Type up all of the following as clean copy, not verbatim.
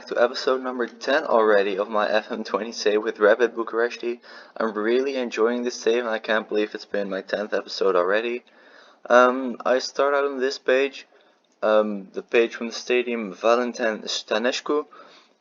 back to episode number 10 already of my FM20 save with Rapid Bucuresti. I'm really enjoying this save and I can't believe it's been my 10th episode already. I start out on this page, the page from the stadium Valentin Stanescu.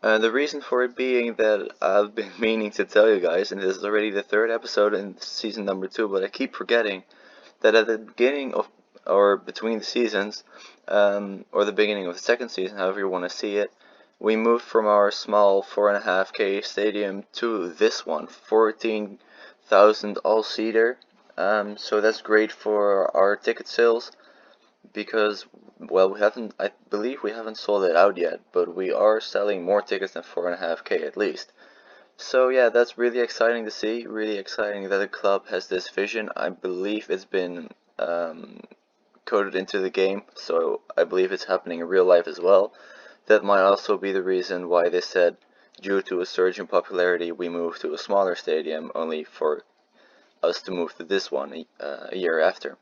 The reason for it being that I've been meaning to tell you guys, and this is already the third episode in season number 2, but I keep forgetting that at the beginning of, or between the seasons, or the beginning of the second season, however you want to see it, we moved from our small 4.5K stadium to this one, 14,000 all-seater. So that's great for our ticket sales because, well, I believe we haven't sold it out yet, but we are selling more tickets than 4.5K at least. So yeah, that's really exciting to see, really exciting that the club has this vision. I believe it's been coded into the game, so I believe it's happening in real life as well. That might also be the reason why they said, due to a surge in popularity, we moved to a smaller stadium, only for us to move to this one a year after.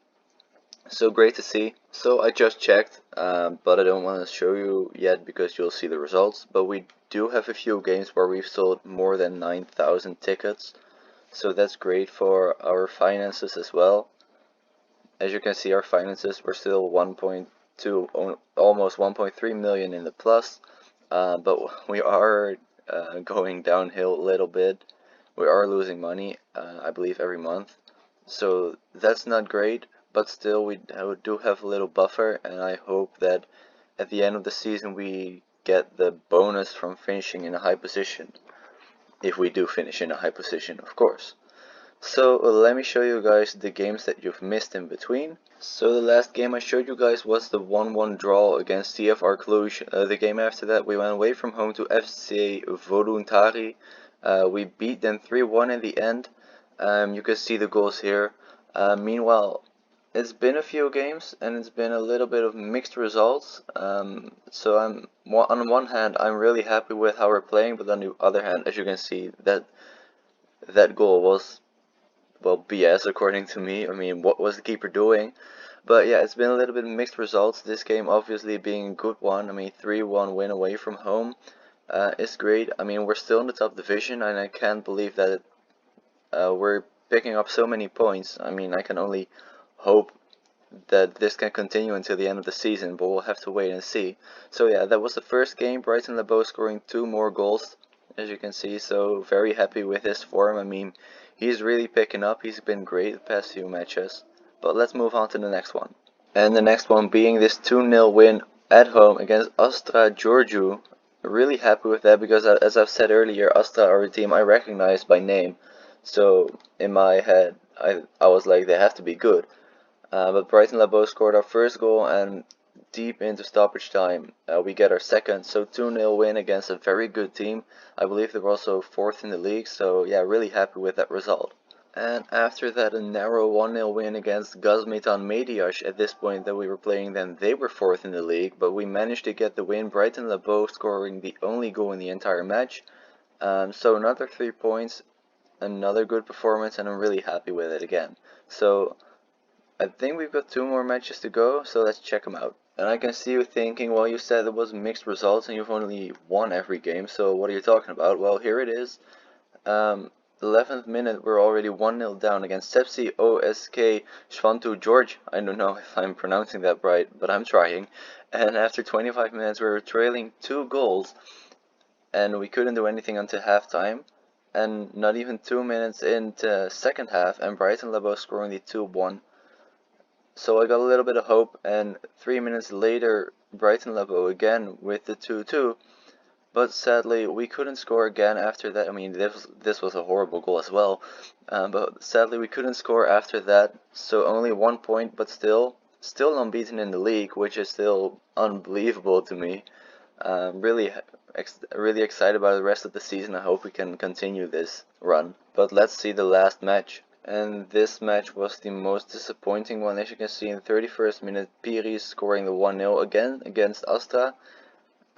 So great to see. So I just checked, but I don't want to show you yet because you'll see the results. But we do have a few games where we've sold more than 9,000 tickets. So that's great for our finances as well. As you can see, our finances were still 1.2, almost 1.3 million in the plus. But we are going downhill a little bit. We are losing money, I believe, every month. So that's not great. But still, we do have a little buffer, and I hope that at the end of the season we get the bonus from finishing in a high position. If we do finish in a high position, of course. So let me show you guys the games that you've missed in between. So the last game I showed you guys was the 1-1 draw against CFR Cluj. The game after that we went away from home to FC Voluntari. We beat them 3-1 in the end. You can see the goals here. Meanwhile, it's been a few games and it's been a little bit of mixed results. So on one hand I'm really happy with how we're playing, but on the other hand, as you can see, that goal was, well, BS according to me. I mean, what was the keeper doing? But yeah, it's been a little bit mixed results. This game obviously being a good one. I mean, 3-1 win away from home is great. I mean, we're still in the top division and I can't believe that we're picking up so many points. I mean, I can only hope that this can continue until the end of the season, but we'll have to wait and see. So yeah, that was the first game. Brighton Labo scoring 2 more goals, as you can see, so very happy with his form. I mean, he's really picking up. He's been great the past few matches. But let's move on to the next one. And the next one being this 2-0 win at home against Astra Giurgiu. Really happy with that because, as I've said earlier, Astra are a team I recognize by name. So in my head, I was like, they have to be good. But Brighton Labo scored our first goal, and deep into stoppage time we get our second. So 2-0 win against a very good team. I believe they were also 4th in the league, so yeah, really happy with that result. And after that, a narrow 1-0 win against Gazmetan Mediash. At this point that we were playing them, they were 4th in the league, but we managed to get the win. Brighton Labo scoring the only goal in the entire match. So another 3 points, another good performance, and I'm really happy with it again. So I think we've got 2 more matches to go, so let's check them out. And I can see you thinking, well, you said it was mixed results and you've only won every game, so what are you talking about? Well, here it is. 11th minute, we're already 1-0 down against Sepsi OSK Shvantu George. I don't know if I'm pronouncing that right, but I'm trying. And after 25 minutes, we were trailing 2 goals, and we couldn't do anything until halftime. And not even 2 minutes into second half, and Brighton Labo scoring the 2-1. So I got a little bit of hope, and 3 minutes later, Brighton Labo again with the 2-2. But sadly, we couldn't score again after that. I mean, this was a horrible goal as well. But sadly, we couldn't score after that. So only 1 point, but still unbeaten in the league, which is still unbelievable to me. Really excited about the rest of the season. I hope we can continue this run. But let's see the last match. And this match was the most disappointing one. As you can see, in the 31st minute, Piri scoring the 1-0 again against Astra.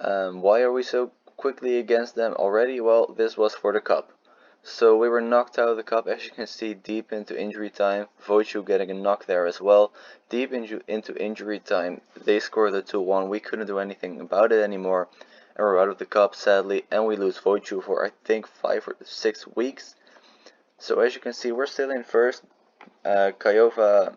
Why are we so quickly against them already? Well, this was for the cup. So we were knocked out of the cup, as you can see, deep into injury time. Wojciech getting a knock there as well. Deep into injury time, they scored the 2-1. We couldn't do anything about it anymore. and we're out of the cup sadly, and we lose Wojciech for I think 5 or 6 weeks. So as you can see, we're still in first. Craiova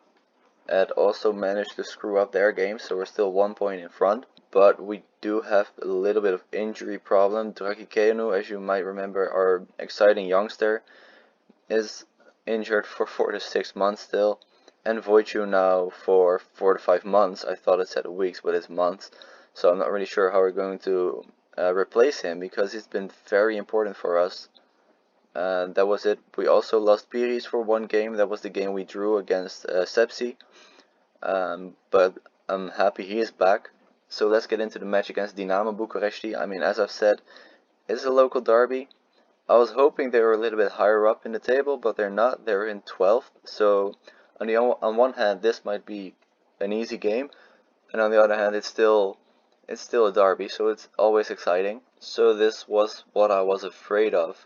had also managed to screw up their game, so we're still 1 point in front. But we do have a little bit of injury problem. Draghi Keanu, as you might remember, our exciting youngster, is injured for 4 to 6 months still. And Wojciech now for 4 to 5 months. I thought it said weeks, but it's months. So I'm not really sure how we're going to replace him, because he's been very important for us. And that was it. We also lost Piris for 1 game. That was the game we drew against Sepsi. But I'm happy he is back. So let's get into the match against Dinamo Bucuresti. I mean, as I've said, it's a local derby. I was hoping they were a little bit higher up in the table, but they're not. They're in 12th. So on one hand, this might be an easy game, and on the other hand, it's still a derby, so it's always exciting. So this was what I was afraid of.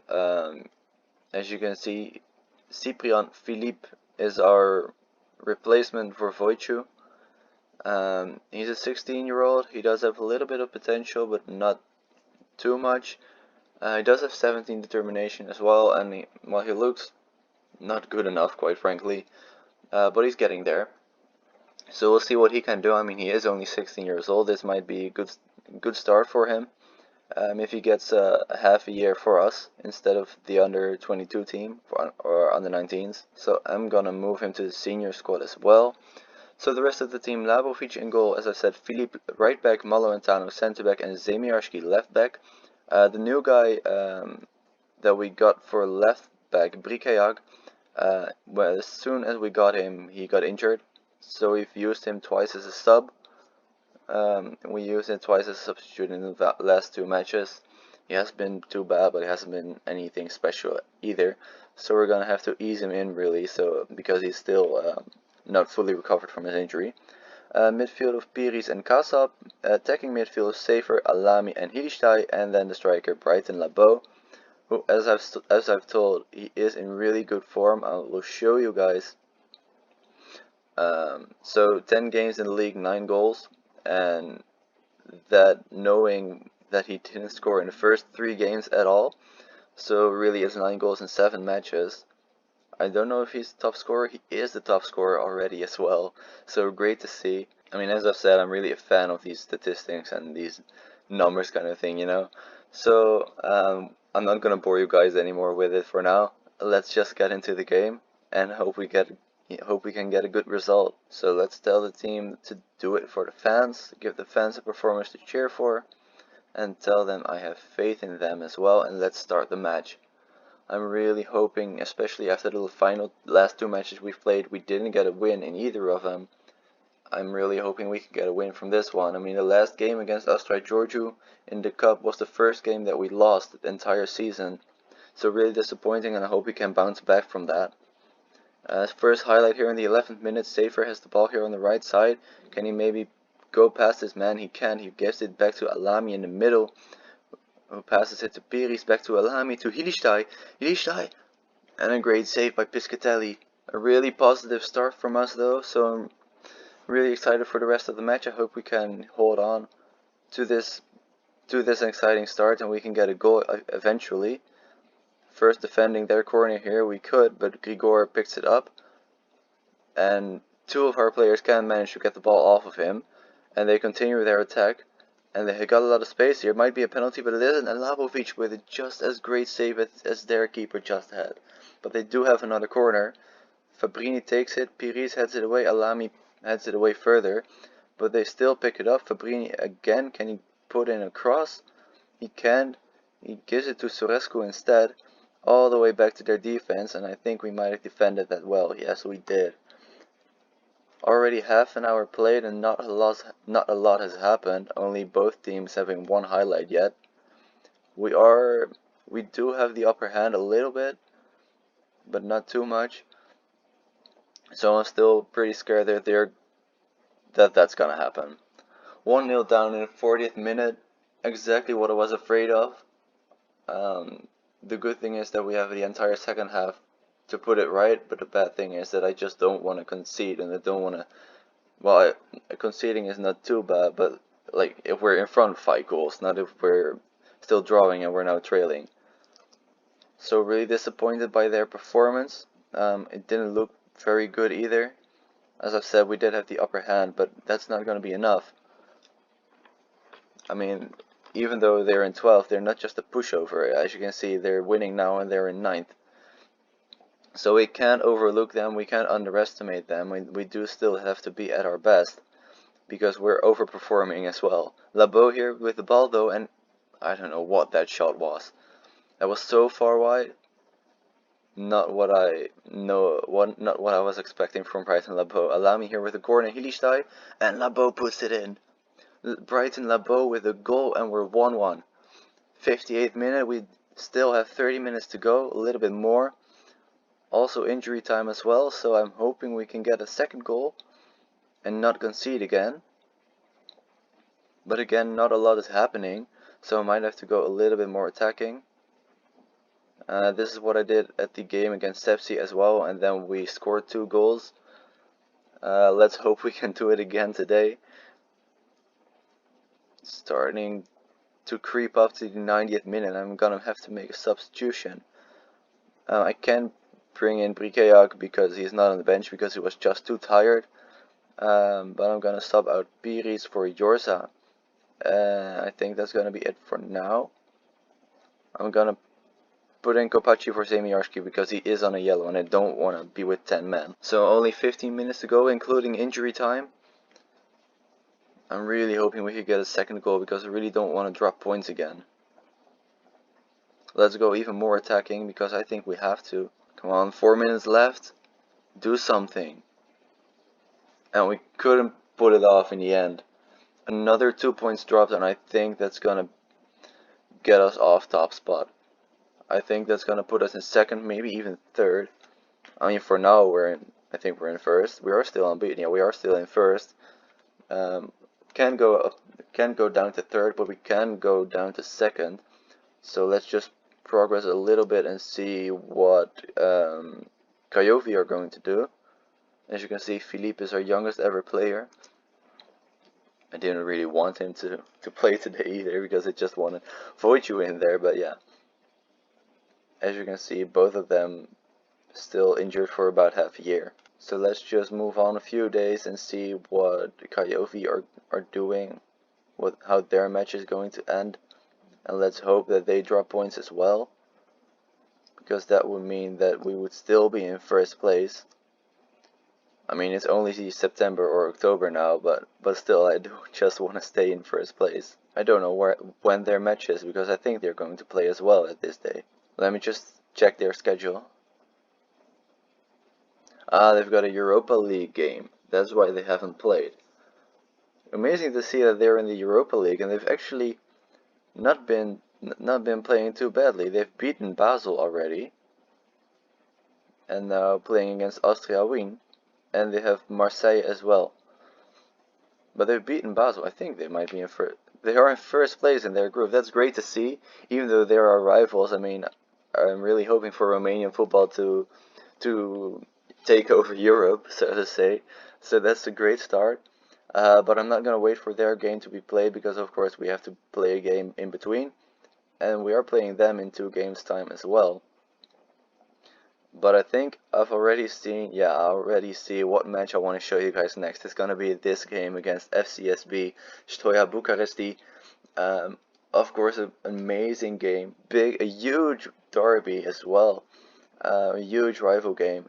As you can see, Cyprian Philippe is our replacement for Wojciech. He's a 16-year-old. He does have a little bit of potential, but not too much. He does have 17 determination as well, and he looks not good enough, quite frankly, but he's getting there. So we'll see what he can do. I mean, he is only 16 years old. This might be a good start for him. If he gets a half a year for us instead of the under 22 team or under 19s. So I'm gonna move him to the senior squad as well. So the rest of the team: Labovic in goal, as I said, Philippe right back, Malo Antano centre back, and Zemiarski left back. The new guy that we got for left back, Brikayag, well, as soon as we got him, he got injured. So we've used him twice as a sub. We used him twice as a substitute in the last 2 matches. He hasn't been too bad, but he hasn't been anything special either. So we're gonna have to ease him in, really, so because he's still not fully recovered from his injury. Midfield of Piris and Kasab. Attacking midfield of Safer, Alami, and Hidishtai, and then the striker Brighton Labo, who, as I've told, he is in really good form. I will show you guys. So 10 games in the league, 9 goals. And that, knowing that he didn't score in the first 3 games at all, so really it's 9 goals in 7 matches. I don't know if he's the top scorer. He is the top scorer already as well, so great to see. I mean, as I've said, I'm really a fan of these statistics and these numbers kind of thing, you know. So I'm not gonna bore you guys anymore with it for now. Let's just get into the game and hope we can get a good result. So let's tell the team to do it for the fans, give the fans a performance to cheer for, and tell them I have faith in them as well, and let's start the match. I'm really hoping, especially after the last 2 matches we've played, we didn't get a win in either of them. I'm really hoping we can get a win from this one. I mean, the last game against Astray Georgiou in the cup was the first game that we lost the entire season. So really disappointing, and I hope we can bounce back from that. First highlight here in the 11th minute, Safer has the ball here on the right side. Can he maybe go past this man? He can. He gives it back to Alami in the middle, who passes it to Piris, back to Alami, to Hidishtai, and a great save by Piscatelli. A really positive start from us though, so I'm really excited for the rest of the match. I hope we can hold on to this exciting start and we can get a goal eventually. First defending their corner here, we could, but Grigor picks it up, and 2 of our players can manage to get the ball off of him, and they continue their attack, and they got a lot of space here. It might be a penalty, but it isn't, and Labovic with a just as great save as their keeper just had. But they do have another corner. Fabrini takes it, Piris heads it away, Alami heads it away further, but they still pick it up. Fabrini again, can he put in a cross? He can. He gives it to Sorescu instead, all the way back to their defense, and I think we might have defended that well. Yes, we did. Already half an hour played and not a lot has happened, only both teams having 1 highlight yet. We do have the upper hand a little bit, but not too much. So I'm still pretty scared that's gonna happen. 1-0 down in the 40th minute, exactly what I was afraid of. The good thing is that we have the entire second half to put it right, but the bad thing is that I just don't want to concede, and I don't want to. Well, conceding is not too bad, but like if we're in front 5 goals, not if we're still drawing and we're now trailing. So really disappointed by their performance. It didn't look very good either. As I've said, we did have the upper hand, but that's not going to be enough. I mean, even though they're in 12th, they're not just a pushover. As you can see, they're winning now and they're in 9th. So we can't overlook them, we can't underestimate them. We do still have to be at our best, because we're overperforming as well. Labo here with the ball though, and I don't know what that shot was. That was so far wide. Not what I was expecting from Brighton Labo. Allow me here with a corner, Hilishtai, and Labo puts it in. Brighton Labo with a goal, and we're 1-1. 58th minute, we still have 30 minutes to go, a little bit more. Also injury time as well, so I'm hoping we can get a second goal and not concede again. But again, not a lot is happening, so I might have to go a little bit more attacking. This is what I did at the game against Sepsi as well, and then we scored 2 goals. Let's hope we can do it again today. Starting to creep up to the 90th minute, I'm gonna have to make a substitution. I can't bring in Brikeak because he's not on the bench because he was just too tired. But I'm gonna sub out Piris for Yorza. I think that's gonna be it for now. I'm gonna put in Kopachi for Semiyarski because he is on a yellow and I don't want to be with 10 men. So only 15 minutes to go, including injury time. I'm really hoping we could get a second goal because I really don't want to drop points again. Let's go even more attacking because I think we have to. Come on, 4 minutes left. Do something. And we couldn't put it off in the end. Another 2 points dropped, and I think that's gonna get us off top spot. I think that's gonna put us in second, maybe even third. I mean, for now I think we're in first. We are still unbeaten. Yeah, we are still in first. Can go down to third, but we can go down to second. So let's just progress a little bit and see what Kayovi are going to do. As you can see, Philippe is our youngest ever player. I didn't really want him to play today either because I just want to vote you in there, but yeah. As you can see, both of them still injured for about half a year. So let's just move on a few days and see what Kayovi are doing, how their match is going to end. And let's hope that they drop points as well, because that would mean that we would still be in first place. I mean, it's only September or October now, but still, I do just want to stay in first place. I don't know when their match is, because I think they're going to play as well at this day. Let me just check their schedule. They've got a Europa League game. That's why they haven't played. Amazing to see that they're in the Europa League, and they've actually not been playing too badly. They've beaten Basel already, and now playing against Austria Wien, and they have Marseille as well. But they've beaten Basel. I think they might be in first. They are in first place in their group. That's great to see, even though they're our rivals. I mean, I'm really hoping for Romanian football to take over Europe, so to say. So that's a great start. But I'm not going to wait for their game to be played because, of course, we have to play a game in between. And we are playing them in 2 games' time as well. But I think I've already seen, I already see what match I want to show you guys next. It's going to be this game against FCSB Stoja Bucuresti. Of course, an amazing game. A huge derby as well. A huge rival game.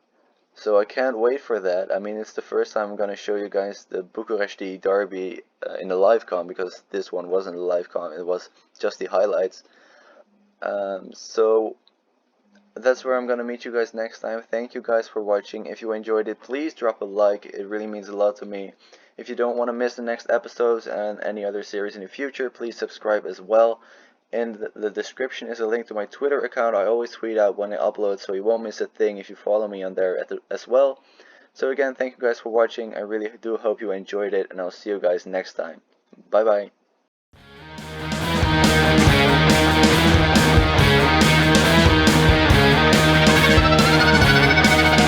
So I can't wait for that. I mean, it's the first time I'm going to show you guys the Bucuresti derby in a live com, because this one wasn't a live com, it was just the highlights. So that's where I'm going to meet you guys next time. Thank you guys for watching. If you enjoyed it, please drop a like. It really means a lot to me. If you don't want to miss the next episodes and any other series in the future, please subscribe as well. In the description is a link to my Twitter account. I always tweet out when I upload, so you won't miss a thing if you follow me on there as well. So again, thank you guys for watching. I really do hope you enjoyed it, and I'll see you guys next time. Bye bye.